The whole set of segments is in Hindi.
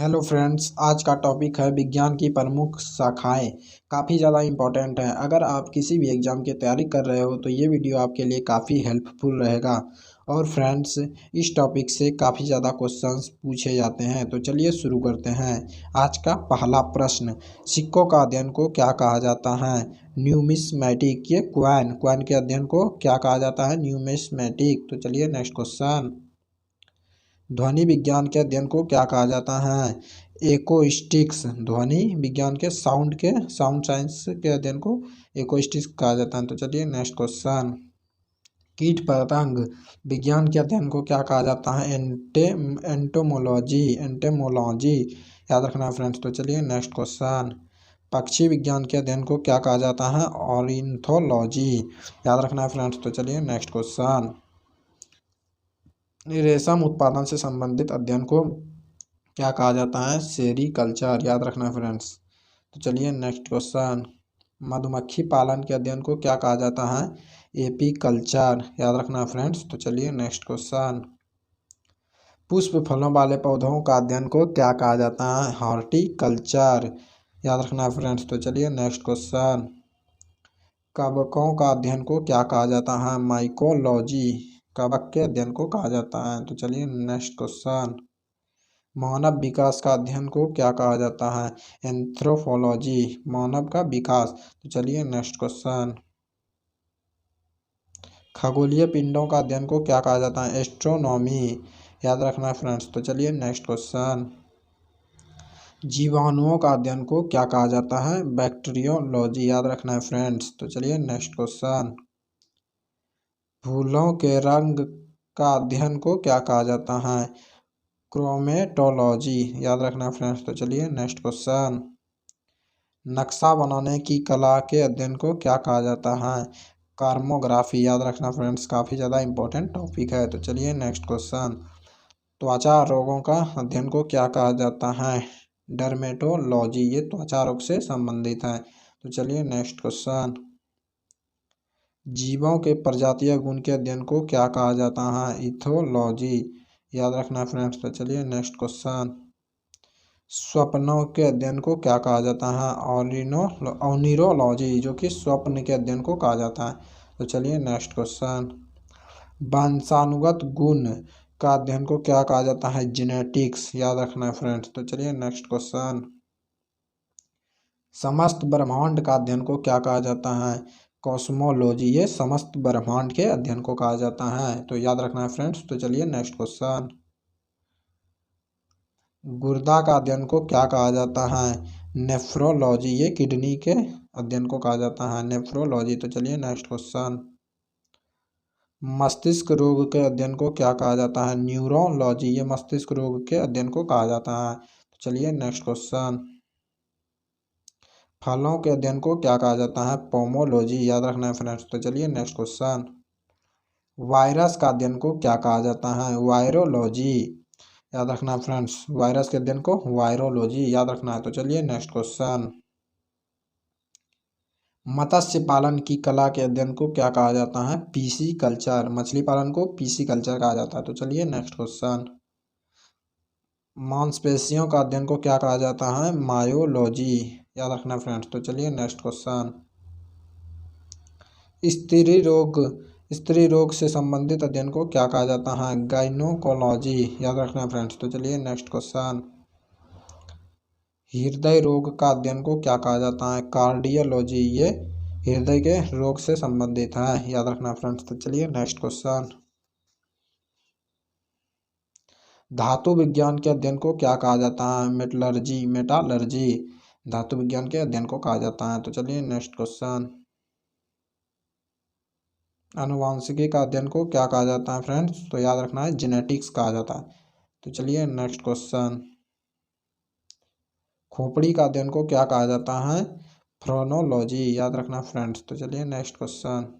हेलो फ्रेंड्स, आज का टॉपिक है विज्ञान की प्रमुख शाखाएं। काफ़ी ज़्यादा इम्पोर्टेंट है। अगर आप किसी भी एग्ज़ाम की तैयारी कर रहे हो तो ये वीडियो आपके लिए काफ़ी हेल्पफुल रहेगा। और फ्रेंड्स, इस टॉपिक से काफ़ी ज़्यादा क्वेश्चंस पूछे जाते हैं। तो चलिए शुरू करते हैं। आज का पहला प्रश्न, सिक्कों का अध्ययन को क्या कहा जाता है? न्यूमिस्मैटिक। ये क्वाइन के अध्ययन को क्या कहा जाता है? न्यूमिस्मैटिक। तो चलिए नेक्स्ट क्वेश्चन, ध्वनि विज्ञान के अध्ययन को क्या कहा जाता है? एकोस्टिक्स। ध्वनि विज्ञान के साउंड साइंस के अध्ययन को एकोस्टिक्स कहा जाता है। तो चलिए नेक्स्ट क्वेश्चन, कीट पतंग विज्ञान के अध्ययन को क्या कहा जाता है? एंटोमोलॉजी। याद रखना फ्रेंड्स। तो चलिए नेक्स्ट क्वेश्चन, पक्षी विज्ञान के अध्ययन को क्या कहा जाता है? ऑर्निथोलॉजी। याद रखना फ्रेंड्स। तो चलिए नेक्स्ट क्वेश्चन, रेशम उत्पादन से संबंधित अध्ययन को क्या कहा जाता है? सेरीकल्चर। याद रखना फ्रेंड्स। तो चलिए नेक्स्ट क्वेश्चन, मधुमक्खी पालन के अध्ययन को क्या कहा जाता है? एपीकल्चर। याद रखना फ्रेंड्स। तो चलिए नेक्स्ट क्वेश्चन, पुष्प फलों वाले पौधों का अध्ययन को क्या कहा जाता है? हॉर्टिकल्चर। याद रखना फ्रेंड्स। तो चलिए नेक्स्ट क्वेश्चन, कवकों का अध्ययन को क्या कहा जाता है? माइकोलॉजी। कवक के अध्ययन को कहा जाता है। तो चलिए नेक्स्ट क्वेश्चन, मानव विकास का अध्ययन को क्या कहा जाता है? एंथ्रोपोलॉजी। मानव का विकास। तो चलिए नेक्स्ट क्वेश्चन, खगोलीय पिंडों का अध्ययन को क्या कहा जाता है? एस्ट्रोनॉमी। याद रखना फ्रेंड्स। तो चलिए नेक्स्ट क्वेश्चन, जीवाणुओं का अध्ययन को क्या कहा जाता है? बैक्टीरियोलॉजी। याद रखना है फ्रेंड्स। तो चलिए नेक्स्ट क्वेश्चन, फूलों के रंग का अध्ययन को क्या कहा जाता है? क्रोमेटोलॉजी। याद रखना फ्रेंड्स। तो चलिए नेक्स्ट क्वेश्चन, नक्शा बनाने की कला के अध्ययन को क्या कहा जाता है? कार्मोग्राफी। याद रखना फ्रेंड्स, काफ़ी ज़्यादा इंपॉर्टेंट टॉपिक है। तो चलिए नेक्स्ट क्वेश्चन, त्वचा रोगों का अध्ययन को क्या कहा जाता है? डर्मेटोलॉजी। ये त्वचा रोग से संबंधित है। तो चलिए नेक्स्ट क्वेश्चन, जीवों के प्रजातीय गुण के अध्ययन को क्या कहा जाता है? इथोलॉजी। याद रखना फ्रेंड्स। तो चलिए नेक्स्ट क्वेश्चन, स्वप्नों के अध्ययन को क्या कहा जाता है? ऑनिरोलॉजी, जो कि स्वप्न के अध्ययन को कहा जाता है। तो चलिए नेक्स्ट क्वेश्चन, वंशानुगत गुण का अध्ययन को क्या कहा जाता है? जेनेटिक्स। याद रखना है फ्रेंड्स। तो चलिए नेक्स्ट क्वेश्चन, समस्त ब्रह्मांड का अध्ययन को क्या कहा जाता है? कॉस्मोलॉजी। ये समस्त ब्रह्मांड के अध्ययन को कहा जाता है। तो याद रखना है फ्रेंड्स। तो चलिए नेक्स्ट क्वेश्चन, गुर्दा का अध्ययन को क्या कहा जाता है? नेफ्रोलॉजी। ये किडनी के अध्ययन को कहा जाता है, नेफ्रोलॉजी। तो चलिए नेक्स्ट क्वेश्चन, मस्तिष्क रोग के अध्ययन को क्या कहा जाता है? न्यूरोलॉजी। ये मस्तिष्क रोग के अध्ययन को कहा जाता है। तो चलिए नेक्स्ट क्वेश्चन, फलों के अध्ययन को क्या कहा जाता है? पोमोलॉजी। याद रखना है फ्रेंड्स। तो चलिए नेक्स्ट क्वेश्चन, वायरस का अध्ययन को क्या कहा जाता है? वायरोलॉजी। याद रखना फ्रेंड्स, वायरस के अध्ययन को वायरोलॉजी याद रखना है। तो चलिए नेक्स्ट क्वेश्चन, मत्स्य पालन की कला के अध्ययन को क्या कहा जाता है? PC culture. मछली पालन को पीसी कल्चर कहा जाता है। तो चलिए नेक्स्ट क्वेश्चन, मांसपेशियों का अध्ययन को क्या कहा जाता है? मायोलॉजी। याद रखना फ्रेंड्स। तो चलिए नेक्स्ट क्वेश्चन, स्त्री रोग से संबंधित अध्ययन को क्या कहा जाता है? गाइनोकोलॉजी। याद रखना फ्रेंड्स। तो चलिए नेक्स्ट क्वेश्चन, हृदय रोग का अध्ययन को क्या कहा जाता है? कार्डियोलॉजी। ये हृदय के रोग से संबंधित है। याद रखना फ्रेंड्स। तो चलिए नेक्स्ट क्वेश्चन, धातु विज्ञान के अध्ययन को क्या कहा जाता है? मेटालर्जी। धातु विज्ञान के अध्ययन को कहा जाता है। तो चलिए नेक्स्ट क्वेश्चन, आनुवांशिकी का अध्ययन को क्या कहा जाता है फ्रेंड्स? तो याद रखना है, जेनेटिक्स कहा जाता है। तो चलिए नेक्स्ट क्वेश्चन, खोपड़ी का अध्ययन को क्या कहा जाता है? फ्रोनोलॉजी। याद रखना फ्रेंड्स। तो चलिए नेक्स्ट क्वेश्चन,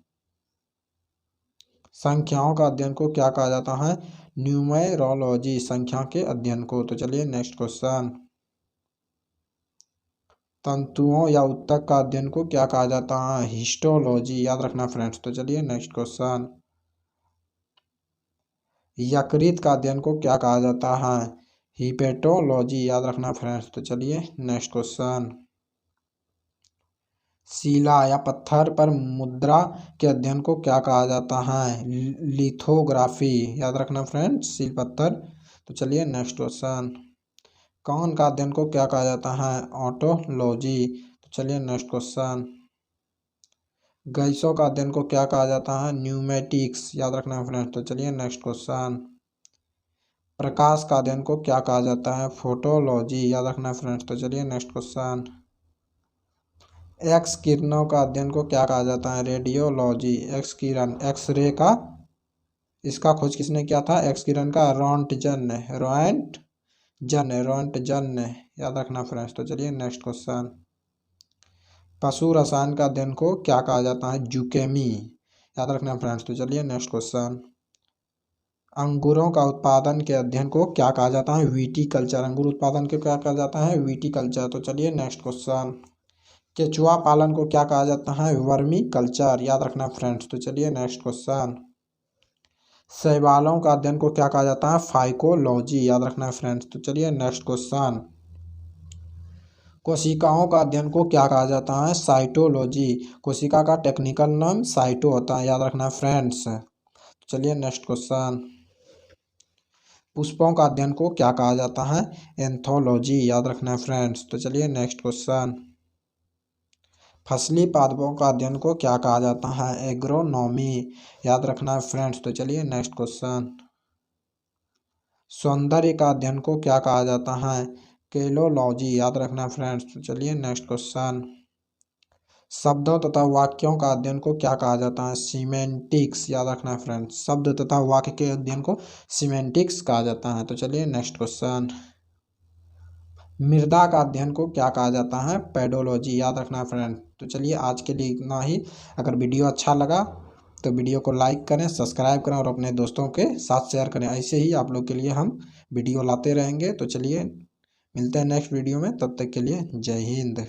संख्याओं का अध्ययन को क्या कहा जाता है? न्यूमेरोलॉजी। संख्या के अध्ययन को। तो चलिए नेक्स्ट क्वेश्चन, तंतुओं या ऊतक का अध्ययन को क्या कहा जाता है? हिस्टोलॉजी। याद रखना फ्रेंड्स। तो चलिए नेक्स्ट क्वेश्चन, यकृत का अध्ययन को क्या कहा जाता है? हिपेटोलॉजी याद रखना फ्रेंड्स। तो चलिए नेक्स्ट क्वेश्चन। शिला या पत्थर पर मुद्रा के अध्ययन को क्या कहा जाता है? लिथोग्राफी याद रखना फ्रेंड्स, शिल पत्थर। तो चलिए नेक्स्ट क्वेश्चन। कौन का अध्ययन को क्या कहा जाता है? ऑटोलॉजी। तो चलिए नेक्स्ट क्वेश्चन। गैसों का अध्ययन को क्या कहा जाता है? न्यूमेटिक्स याद रखना फ्रेंड्स। तो चलिए नेक्स्ट क्वेश्चन। प्रकाश का अध्ययन को क्या कहा जाता है? फोटोलॉजी याद रखना फ्रेंड्स। तो चलिए नेक्स्ट क्वेश्चन। एक्स किरणों का अध्ययन को क्या कहा जाता है? रेडियोलॉजी। एक्स किरण, एक्सरे का, इसका खोज किसने किया था? एक्स किरण का रोंटजन याद रखना फ्रेंड्स। तो चलिए नेक्स्ट क्वेश्चन। पशु रसायन का अध्ययन को क्या कहा जाता है? जूकेमी याद रखना फ्रेंड्स। तो चलिए नेक्स्ट क्वेश्चन। अंगूरों का उत्पादन के अध्ययन को क्या कहा जाता है? विटीकल्चर। अंगूर उत्पादन को क्या कहा जाता है? विटीकल्चर। तो चलिए नेक्स्ट क्वेश्चन। केचुआ पालन को क्या कहा जाता है? वर्मी कल्चर याद रखना फ्रेंड्स। तो चलिए नेक्स्ट क्वेश्चन। शैवालों का अध्ययन को क्या कहा जाता है? फाइकोलॉजी याद रखना फ्रेंड्स। तो चलिए नेक्स्ट क्वेश्चन। कोशिकाओं का अध्ययन को क्या कहा जाता है? साइटोलॉजी। कोशिका का टेक्निकल नाम साइटो होता है, याद रखना फ्रेंड्स। चलिए नेक्स्ट क्वेश्चन। पुष्पों का अध्ययन को क्या कहा जाता है? एंथोलॉजी याद रखना फ्रेंड्स। तो चलिए नेक्स्ट क्वेश्चन। फसली पादपों का अध्ययन को क्या कहा जाता है? एग्रोनॉमी याद रखना फ्रेंड्स। तो चलिए नेक्स्ट क्वेश्चन। सौंदर्य का अध्ययन को क्या कहा जाता है? केलोलॉजी याद रखना फ्रेंड्स। तो चलिए नेक्स्ट क्वेश्चन। शब्दों तथा वाक्यों का अध्ययन को क्या कहा जाता है? सीमेंटिक्स याद रखना फ्रेंड्स। शब्द तथा वाक्य के अध्ययन को सीमेंटिक्स कहा जाता है। तो चलिए नेक्स्ट क्वेश्चन। मृदा का अध्ययन को क्या कहा जाता है? पेडोलॉजी याद रखना फ्रेंड्स। तो चलिए आज के लिए इतना ही। अगर वीडियो अच्छा लगा तो वीडियो को लाइक करें, सब्सक्राइब करें और अपने दोस्तों के साथ शेयर करें। ऐसे ही आप लोग के लिए हम वीडियो लाते रहेंगे। तो चलिए मिलते हैं नेक्स्ट वीडियो में, तब तक के लिए जय हिंद।